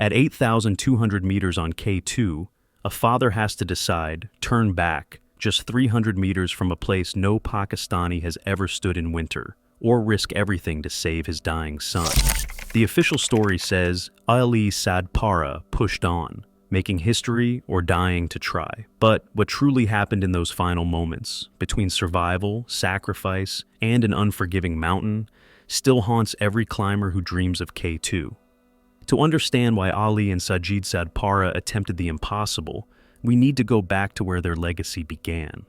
At 8,200 meters on K2, a father has to decide, turn back, just 300 meters from a place no Pakistani has ever stood in winter, or risk everything to save his dying son. The official story says Ali Sadpara pushed on, making history or dying to try. But what truly happened in those final moments, between survival, sacrifice, and an unforgiving mountain, still haunts every climber who dreams of K2. To understand why Ali and Sajid Sadpara attempted the impossible, we need to go back to where their legacy began.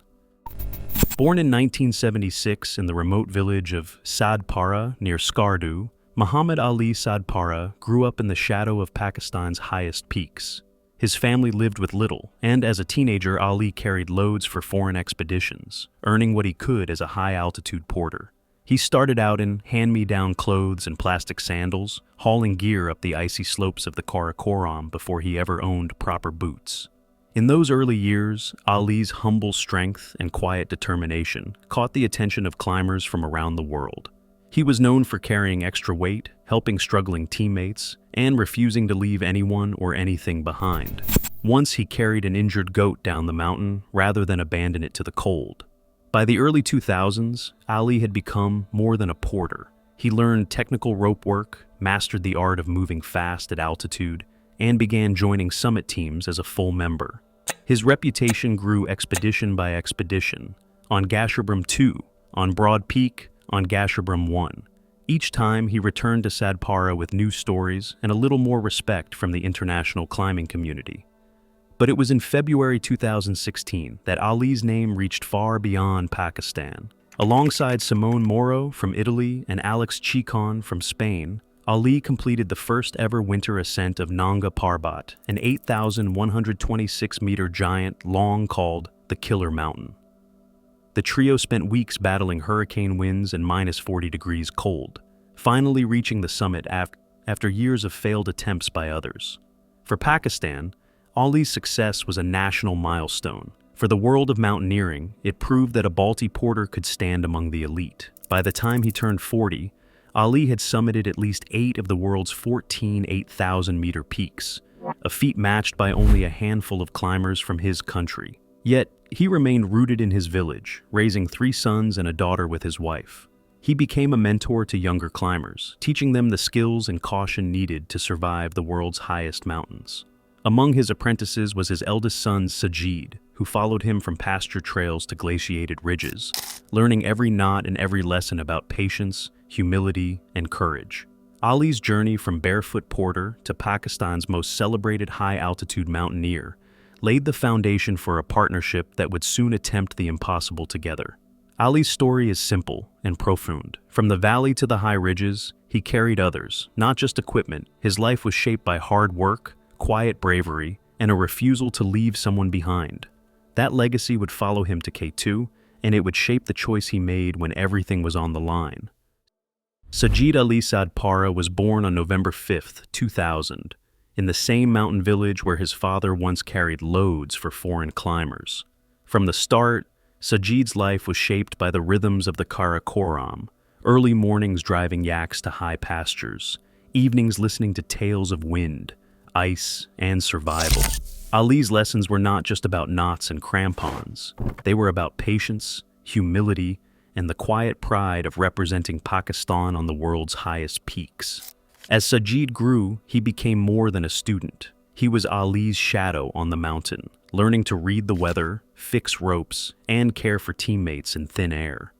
Born in 1976 in the remote village of Sadpara near Skardu, Muhammad Ali Sadpara grew up in the shadow of Pakistan's highest peaks. His family lived with little, and as a teenager, Ali carried loads for foreign expeditions, earning what he could as a high-altitude porter. He started out in hand-me-down clothes and plastic sandals, hauling gear up the icy slopes of the Karakoram before he ever owned proper boots. In those early years, Ali's humble strength and quiet determination caught the attention of climbers from around the world. He was known for carrying extra weight, helping struggling teammates, and refusing to leave anyone or anything behind. Once he carried an injured goat down the mountain rather than abandon it to the cold. By the early 2000s, Ali had become more than a porter. He learned technical rope work, mastered the art of moving fast at altitude, and began joining summit teams as a full member. His reputation grew expedition by expedition, on Gasherbrum 2, on Broad Peak, on Gasherbrum 1. Each time he returned to Sadpara with new stories and a little more respect from the international climbing community. But it was in February 2016 that Ali's name reached far beyond Pakistan. Alongside Simone Moro from Italy and Alex Chicon from Spain, Ali completed the first ever winter ascent of Nanga Parbat, an 8,126-meter giant long called the Killer Mountain. The trio spent weeks battling hurricane winds and minus 40 degrees cold, finally reaching the summit after years of failed attempts by others. For Pakistan, Ali's success was a national milestone. For the world of mountaineering, it proved that a Balti porter could stand among the elite. By the time he turned 40, Ali had summited at least 8 of the world's 14 8,000-meter peaks, a feat matched by only a handful of climbers from his country. Yet, he remained rooted in his village, raising 3 sons and a daughter with his wife. He became a mentor to younger climbers, teaching them the skills and caution needed to survive the world's highest mountains. Among his apprentices was his eldest son, Sajid, who followed him from pasture trails to glaciated ridges, learning every knot and every lesson about patience, humility, and courage. Ali's journey from barefoot porter to Pakistan's most celebrated high-altitude mountaineer laid the foundation for a partnership that would soon attempt the impossible together. Ali's story is simple and profound. From the valley to the high ridges, he carried others, not just equipment. His life was shaped by hard work, quiet bravery, and a refusal to leave someone behind. That legacy would follow him to K2, and it would shape the choice he made when everything was on the line. Sajid Ali Sadpara was born on November 5, 2000, in the same mountain village where his father once carried loads for foreign climbers. From the start, Sajid's life was shaped by the rhythms of the Karakoram, early mornings driving yaks to high pastures, evenings listening to tales of wind, ice, and survival. Ali's lessons were not just about knots and crampons. They were about patience, humility, and the quiet pride of representing Pakistan on the world's highest peaks. As Sajid grew, he became more than a student. He was Ali's shadow on the mountain, learning to read the weather, fix ropes, and care for teammates in thin air.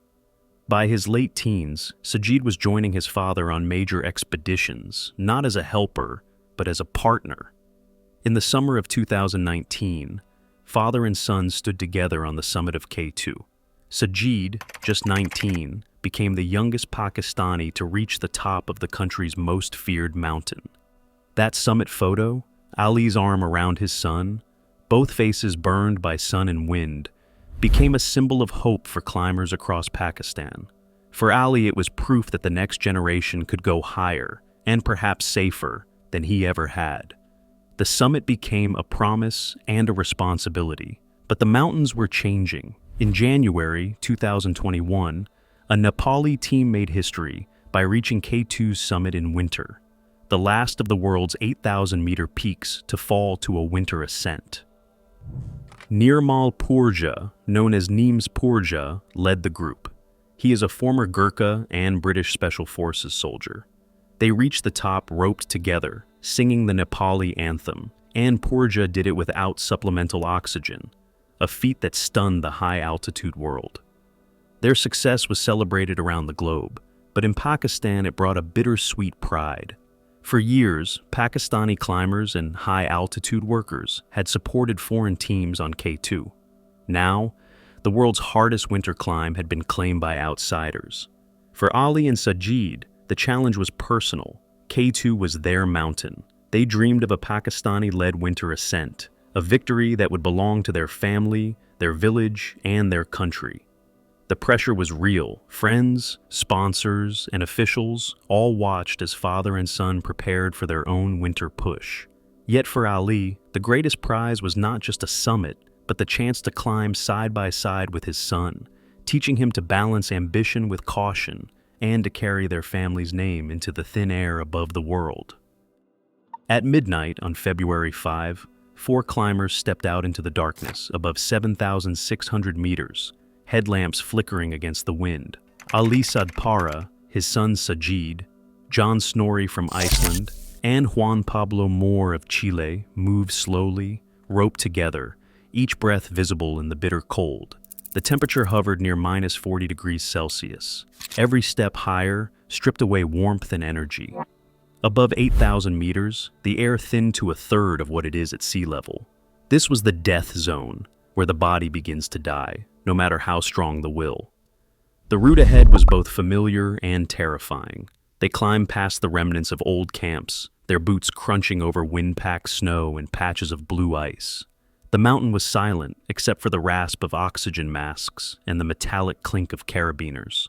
By his late teens, Sajid was joining his father on major expeditions, not as a helper, but as a partner. In the summer of 2019, father and son stood together on the summit of K2. Sajid, just 19, became the youngest Pakistani to reach the top of the country's most feared mountain. That summit photo, Ali's arm around his son, both faces burned by sun and wind, became a symbol of hope for climbers across Pakistan. For Ali, it was proof that the next generation could go higher, and perhaps safer, than he ever had. The summit became a promise and a responsibility, but the mountains were changing. In January 2021, a Nepali team made history by reaching K2's summit in winter. the last of the world's 8,000-meter peaks to fall to a winter ascent. Nirmal Purja, known as Neems Purja, led the group. He is a former Gurkha and British Special Forces soldier. They reached the top roped together, singing the Nepali anthem, and Purja did it without supplemental oxygen, a feat that stunned the high-altitude world. Their success was celebrated around the globe, but in Pakistan it brought a bittersweet pride. For years, Pakistani climbers and high-altitude workers had supported foreign teams on K2. Now, the world's hardest winter climb had been claimed by outsiders. For Ali and Sajid, the challenge was personal. K2 was their mountain. They dreamed of a Pakistani-led winter ascent, a victory that would belong to their family, their village, and their country. The pressure was real. Friends, sponsors, and officials all watched as father and son prepared for their own winter push. Yet for Ali, the greatest prize was not just a summit, but the chance to climb side by side with his son, teaching him to balance ambition with caution and to carry their family's name into the thin air above the world. At midnight on February 5, 4 climbers stepped out into the darkness above 7,600 meters, headlamps flickering against the wind. Ali Sadpara, his son Sajid, John Snorri from Iceland, and Juan Pablo Moore of Chile moved slowly, roped together, each breath visible in the bitter cold. The temperature hovered near minus 40 degrees Celsius. Every step higher stripped away warmth and energy. Above 8,000 meters, the air thinned to a third of what it is at sea level. This was the death zone, where the body begins to die, no matter how strong the will. The route ahead was both familiar and terrifying. They climbed past the remnants of old camps, their boots crunching over wind-packed snow and patches of blue ice. The mountain was silent, except for the rasp of oxygen masks and the metallic clink of carabiners.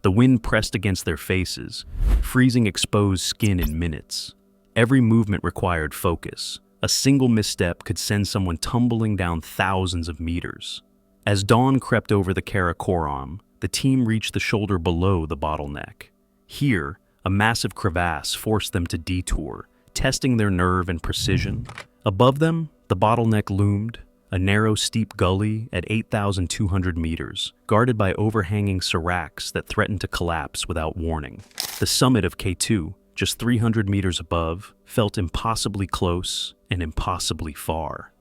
The wind pressed against their faces, freezing exposed skin in minutes. Every movement required focus. A single misstep could send someone tumbling down thousands of meters. As dawn crept over the Karakoram, the team reached the shoulder below the bottleneck. Here, a massive crevasse forced them to detour, testing their nerve and precision. Above them, the bottleneck loomed, a narrow, steep gully at 8,200 meters, guarded by overhanging seracs that threatened to collapse without warning. The summit of K2, just 300 meters above, felt impossibly close and impossibly far.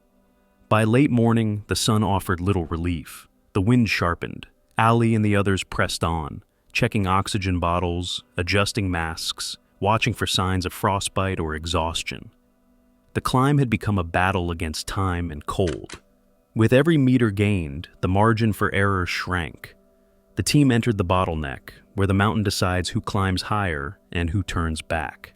By late morning, the sun offered little relief. The wind sharpened. Ali and the others pressed on, checking oxygen bottles, adjusting masks, watching for signs of frostbite or exhaustion. The climb had become a battle against time and cold. With every meter gained, the margin for error shrank. The team entered the bottleneck, where the mountain decides who climbs higher and who turns back.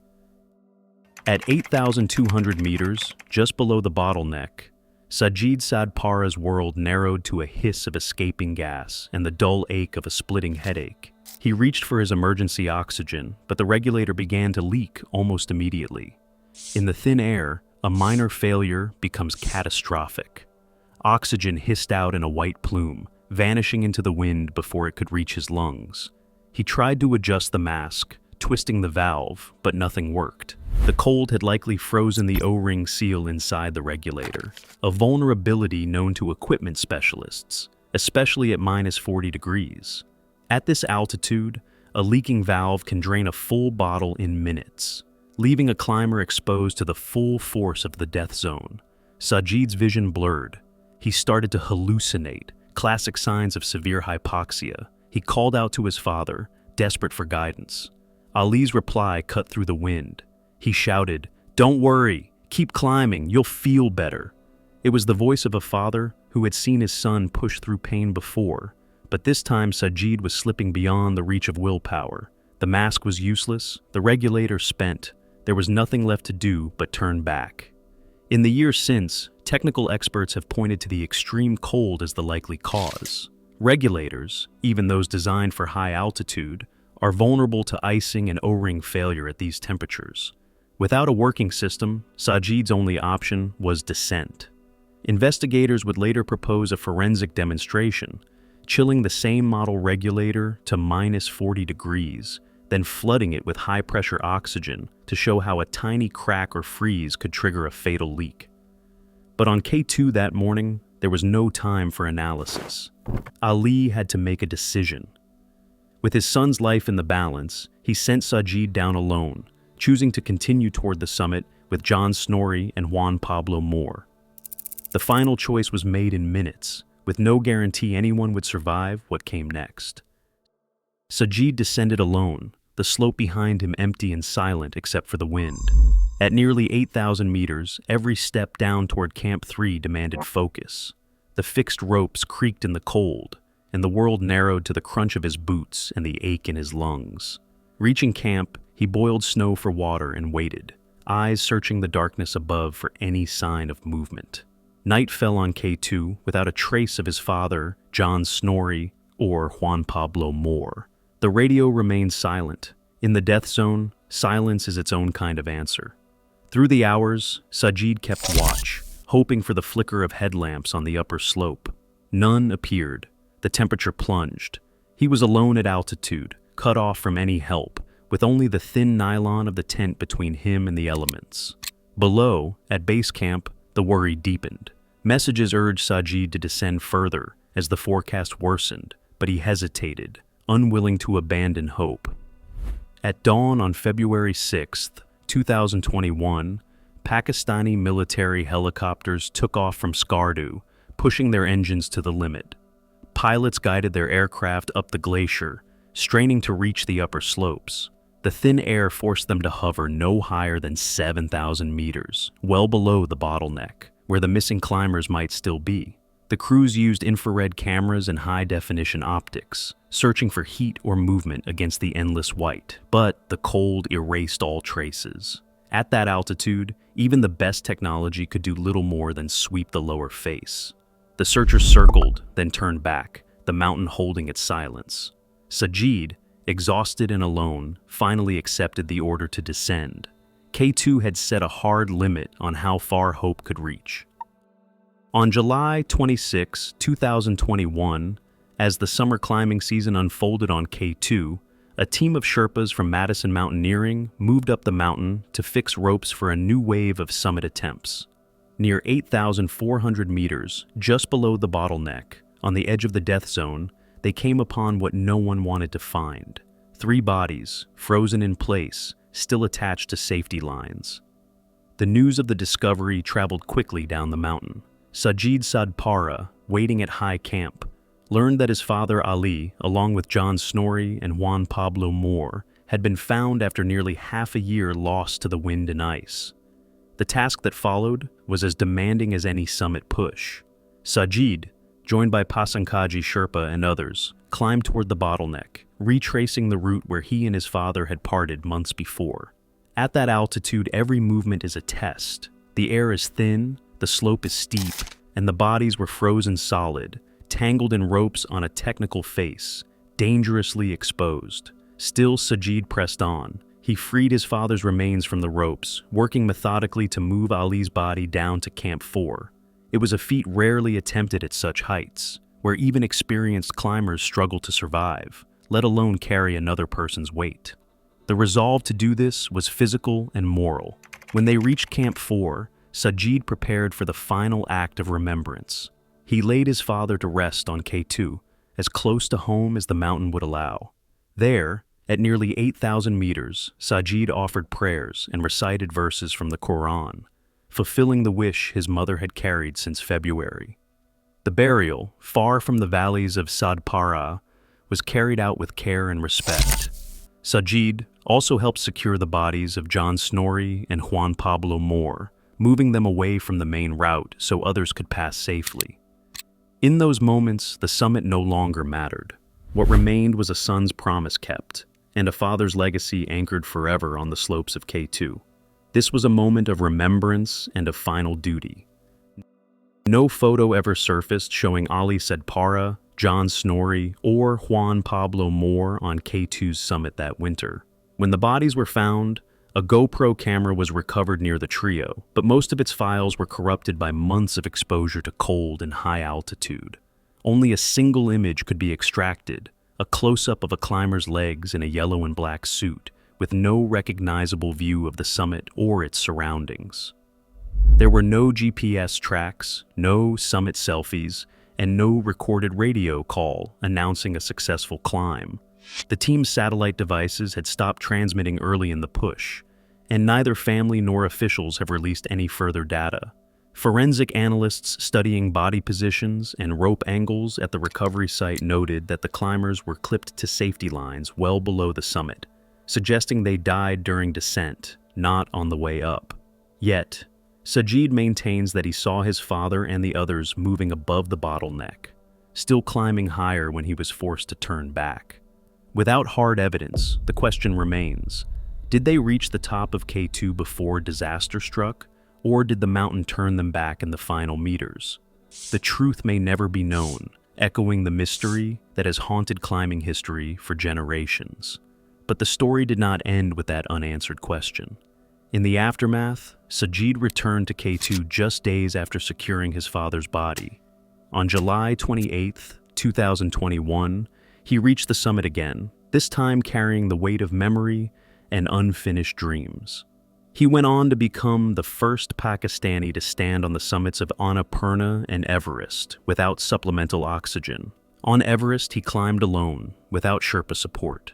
At 8,200 meters, just below the bottleneck, Sajid Sadpara's world narrowed to a hiss of escaping gas and the dull ache of a splitting headache. He reached for his emergency oxygen, but the regulator began to leak almost immediately. In the thin air, a minor failure becomes catastrophic. Oxygen hissed out in a white plume, vanishing into the wind before it could reach his lungs. He tried to adjust the mask, twisting the valve, but nothing worked. The cold had likely frozen the O-ring seal inside the regulator, a vulnerability known to equipment specialists, especially at minus 40 degrees. At this altitude, a leaking valve can drain a full bottle in minutes, leaving a climber exposed to the full force of the death zone. Sajid's vision blurred. He started to hallucinate, classic signs of severe hypoxia. He called out to his father, desperate for guidance. Ali's reply cut through the wind. He shouted, "Don't worry, keep climbing, you'll feel better." It was the voice of a father who had seen his son push through pain before, but this time Sajid was slipping beyond the reach of willpower. The mask was useless, the regulator spent. There was nothing left to do but turn back. In the years since, technical experts have pointed to the extreme cold as the likely cause. Regulators, even those designed for high altitude, are vulnerable to icing and O-ring failure at these temperatures. Without a working system, Sajid's only option was descent. Investigators would later propose a forensic demonstration, chilling the same model regulator to minus 40 degrees, then flooding it with high-pressure oxygen to show how a tiny crack or freeze could trigger a fatal leak. But on K2 that morning, there was no time for analysis. Ali had to make a decision. With his son's life in the balance, he sent Sajid down alone, choosing to continue toward the summit with John Snorri and Juan Pablo Moore. The final choice was made in minutes, with no guarantee anyone would survive what came next. Sajid descended alone, the slope behind him empty and silent except for the wind. At nearly 8,000 meters, every step down toward Camp 3 demanded focus. The fixed ropes creaked in the cold, and the world narrowed to the crunch of his boots and the ache in his lungs. Reaching camp, he boiled snow for water and waited, eyes searching the darkness above for any sign of movement. Night fell on K2 without a trace of his father, John Snorri, or Juan Pablo Moore. The radio remained silent. In the death zone, silence is its own kind of answer. Through the hours, Sajid kept watch, hoping for the flicker of headlamps on the upper slope. None appeared. The temperature plunged. He was alone at altitude, cut off from any help, with only the thin nylon of the tent between him and the elements. Below, at base camp, the worry deepened. Messages urged Sajid to descend further as the forecast worsened, but he hesitated, unwilling to abandon hope. At dawn on February 6, 2021, Pakistani military helicopters took off from Skardu, pushing their engines to the limit. Pilots guided their aircraft up the glacier, straining to reach the upper slopes. The thin air forced them to hover no higher than 7,000 meters, well below the bottleneck, where the missing climbers might still be. The crews used infrared cameras and high-definition optics, searching for heat or movement against the endless white, but the cold erased all traces. At that altitude, even the best technology could do little more than sweep the lower face. The searchers circled, then turned back, the mountain holding its silence. Sajid, exhausted and alone, finally accepted the order to descend. K2 had set a hard limit on how far hope could reach. On July 26, 2021, as the summer climbing season unfolded on K2, a team of Sherpas from Madison Mountaineering moved up the mountain to fix ropes for a new wave of summit attempts. Near 8,400 meters, just below the bottleneck, on the edge of the death zone, they came upon what no one wanted to find. 3 bodies, frozen in place, still attached to safety lines. The news of the discovery traveled quickly down the mountain. Sajid Sadpara, waiting at high camp, learned that his father Ali, along with John Snorri and Juan Pablo Moore, had been found after nearly half a year lost to the wind and ice. The task that followed was as demanding as any summit push. Sajid, joined by Pasankaji Sherpa and others, climbed toward the bottleneck, retracing the route where he and his father had parted months before. At that altitude, every movement is a test. The air is thin, the slope is steep, and the bodies were frozen solid, tangled in ropes on a technical face, dangerously exposed. Still, Sajid pressed on. He freed his father's remains from the ropes, working methodically to move Ali's body down to Camp 4. It was a feat rarely attempted at such heights, where even experienced climbers struggle to survive, let alone carry another person's weight. The resolve to do this was physical and moral. When they reached Camp 4, Sajid prepared for the final act of remembrance. He laid his father to rest on K2, as close to home as the mountain would allow. There, at nearly 8,000 meters, Sajid offered prayers and recited verses from the Quran, fulfilling the wish his mother had carried since February. The burial, far from the valleys of Sadpara, was carried out with care and respect. Sajid also helped secure the bodies of John Snorri and Juan Pablo Moore, moving them away from the main route so others could pass safely. In those moments, the summit no longer mattered. What remained was a son's promise kept, and a father's legacy anchored forever on the slopes of K2. This was a moment of remembrance and of final duty. No photo ever surfaced showing Ali Sadpara, John Snorri, or Juan Pablo Moore on K2's summit that winter. When the bodies were found, a GoPro camera was recovered near the trio, but most of its files were corrupted by months of exposure to cold and high altitude. Only a single image could be extracted, a close-up of a climber's legs in a yellow and black suit, with no recognizable view of the summit or its surroundings. There were no GPS tracks, no summit selfies, and no recorded radio call announcing a successful climb. The team's satellite devices had stopped transmitting early in the push, and neither family nor officials have released any further data. Forensic analysts studying body positions and rope angles at the recovery site noted that the climbers were clipped to safety lines well below the summit, suggesting they died during descent, not on the way up. Yet, Sajid maintains that he saw his father and the others moving above the bottleneck, still climbing higher when he was forced to turn back. Without hard evidence, the question remains, did they reach the top of K2 before disaster struck, or did the mountain turn them back in the final meters? The truth may never be known, echoing the mystery that has haunted climbing history for generations. But the story did not end with that unanswered question. In the aftermath, Sajid returned to K2 just days after securing his father's body. On July 28, 2021, he reached the summit again, this time carrying the weight of memory and unfinished dreams. He went on to become the first Pakistani to stand on the summits of Annapurna and Everest without supplemental oxygen. On Everest, he climbed alone, without Sherpa support.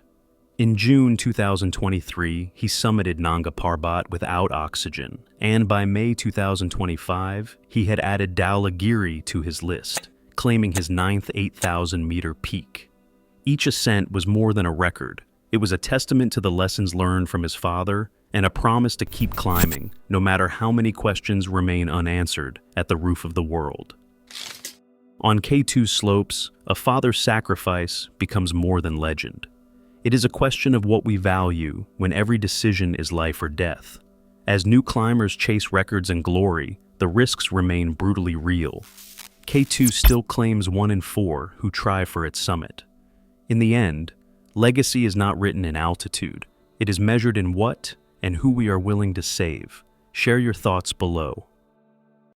In June 2023, he summited Nanga Parbat without oxygen, and by May 2025, he had added Dhaulagiri to his list, claiming his 9th 8,000-meter peak. Each ascent was more than a record. It was a testament to the lessons learned from his father and a promise to keep climbing, no matter how many questions remain unanswered at the roof of the world. On K2 slopes, a father's sacrifice becomes more than legend. It is a question of what we value when every decision is life or death. As new climbers chase records and glory, the risks remain brutally real. K2 still claims 1 in 4 who try for its summit. In the end, legacy is not written in altitude. It is measured in what and who we are willing to save. Share your thoughts below.